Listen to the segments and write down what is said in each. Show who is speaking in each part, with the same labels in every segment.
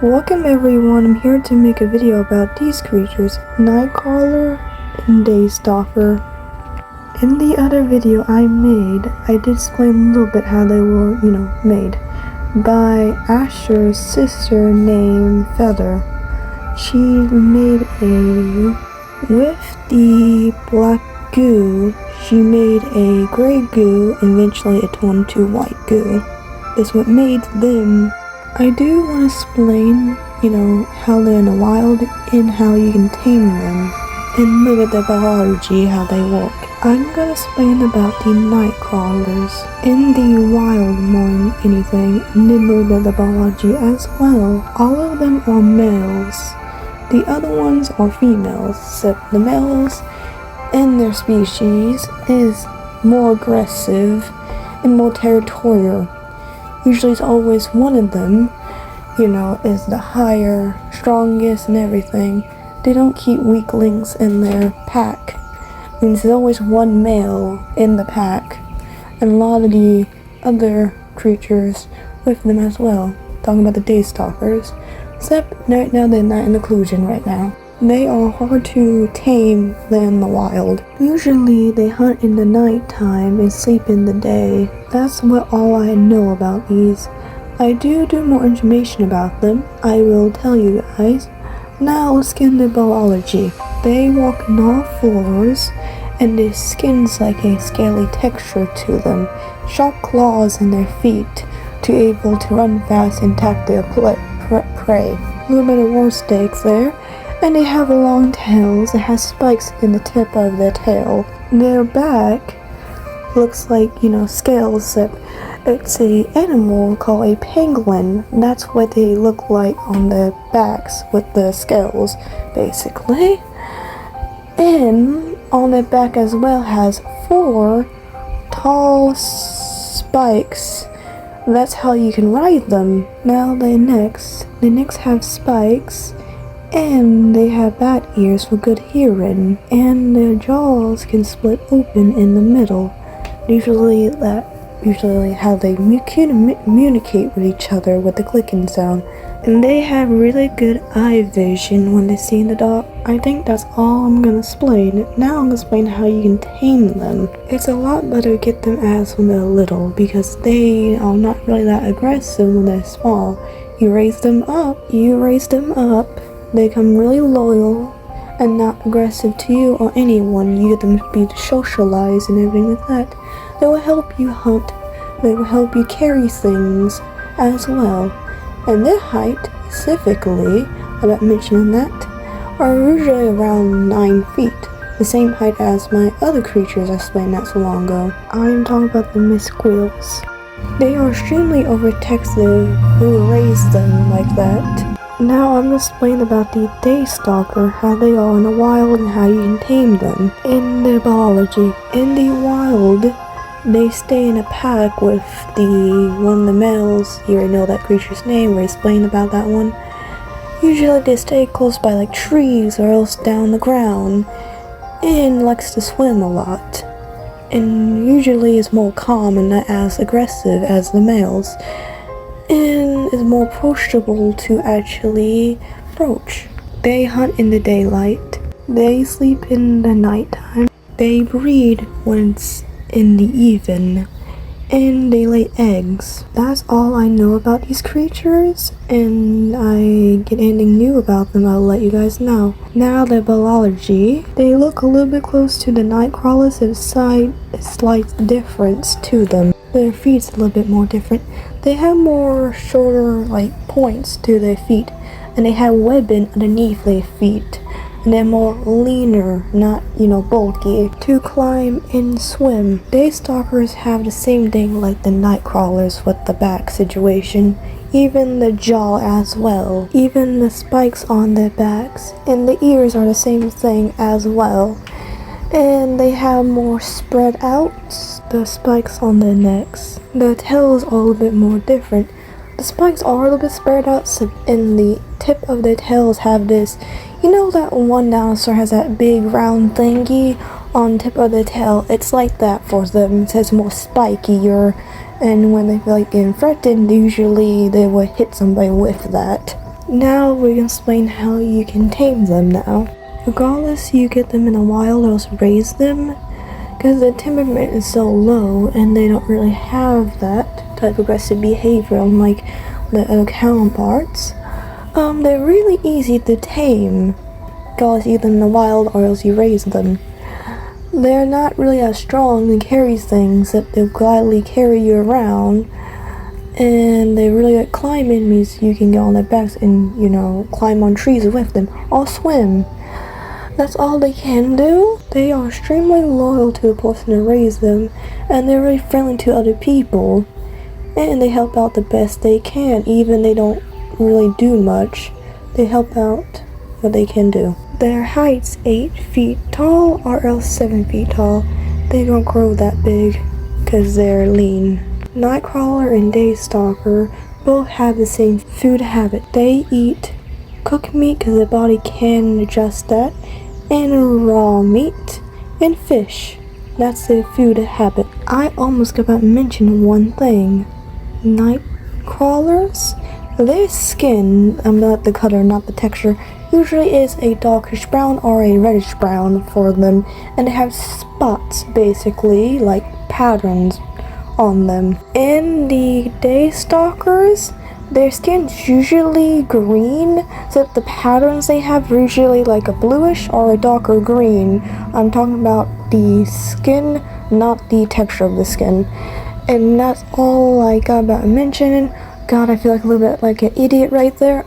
Speaker 1: Welcome everyone, I'm here to make a video about these creatures, Nightcrawler and Daysstalker. In the other video I made, I did explain a little bit how they were, made by Asher's sister named Feather. She made with the black goo, she made a gray goo, and eventually it turned to white goo. That's what made them. I do want to explain, how they're in the wild and how you can tame them, and look at their biology, how they work. I'm going to explain about the nightcrawlers in the wild more than anything, and then look at the biology as well. All of them are males. The other ones are females, except the males in their species is more aggressive and more territorial. Usually it's always one of them, is the higher, strongest and everything. They don't keep weaklings in their pack. It means there's always one male in the pack. And a lot of the other creatures with them as well. Talking about the Daysstalkers. Except right now they're not in inclusion right now. They are hard to tame than the wild. Usually they hunt in the nighttime and sleep in the day. That's all I know about these. I do more information about them. I will tell you guys. Now let's get into biology. They walk on all fours and their skin's like a scaly texture to them. Sharp claws in their feet to able to run fast and attack their prey. A little bit of war stakes there. And they have long tails that has spikes in the tip of their tail. Their back looks like, scales, except it's a animal called a penguin. That's what they look like on their backs with the scales, basically. And on their back as well has 4 tall spikes. That's how you can ride them. Now they next have spikes. And they have bat ears for good hearing, and their jaws can split open in the middle. Usually how they communicate with each other with the clicking sound. And they have really good eye vision when they see in the dark. I think that's all I'm gonna explain. Now I'm gonna explain how you can tame them. It's a lot better to get them as when they're little, because they are not really that aggressive when they're small. You raise them up, they become really loyal and not aggressive to you or anyone. You get them to be socialized and everything like that. They will help you hunt. They will help you carry things as well. And their height, specifically, about mentioning that, are usually around 9 feet. The same height as my other creatures I explained not so long ago. I am talking about the squirrels. They are extremely overprotective who raised them like that. Now I'm going to explain about the Daysstalker, how they are in the wild and how you can tame them. In their biology, in the wild, they stay in a pack with one of the males. You already know that creature's name, we explained about that one. Usually they stay close by like trees or else down the ground, and likes to swim a lot. And usually is more calm and not as aggressive as the males. And is more approachable to actually approach. They hunt in the daylight. They sleep in the nighttime. They breed when it's in the even. And they lay eggs. That's all I know about these creatures. And I get anything new about them, I'll let you guys know. Now their biology. They look a little bit close to the nightcrawlers. There's a slight difference to them. Their feet's a little bit more different. They have more shorter points to their feet, and they have webbing underneath their feet, and they're more leaner, not bulky, to climb and swim. Daysstalkers have the same thing like the nightcrawlers with the back situation, even the jaw as well, even the spikes on their backs, and the ears are the same thing as well. And they have more spread out, the spikes on their necks. The tails are a little bit more different. The spikes are a little bit spread out, so in the tip of their tails have this, that one dinosaur has that big round thingy on the tip of their tail. It's like that for them. It's more spikier, and when they feel like getting threatened, usually they would hit somebody with that. Now we can explain how you can tame them now. Regardless, you get them in the wild or else raise them, because the temperament is so low and they don't really have that type of aggressive behavior unlike the other counterparts. They're really easy to tame, because either in the wild or else you raise them. They're not really as strong and carry things that they'll gladly carry you around, and they really like climbing means you can get on their backs and, climb on trees with them or swim. That's all they can do. They are extremely loyal to the person who raised them, and they're really friendly to other people, and they help out the best they can. Even they don't really do much, they help out what they can do. Their height's 8 feet tall or else 7 feet tall. They don't grow that big because they're lean. Nightcrawler and Daystalker both have the same food habit. They eat cooked meat because their body can adjust that, and raw meat, and fish. That's their food habit. I almost forgot to mention one thing. Nightcrawlers, their skin, not the color, not the texture, usually is a darkish brown or a reddish brown for them, and they have spots, basically, like patterns on them. In the Daystalkers, their skin's usually green, except the patterns they have are usually like a bluish or a darker green. I'm talking about the skin, not the texture of the skin. And that's all I got about to mention. God, I feel like a little bit like an idiot right there.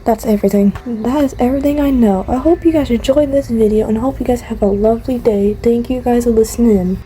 Speaker 1: That's everything. That is everything I know. I hope you guys enjoyed this video, and I hope you guys have a lovely day. Thank you guys for listening in.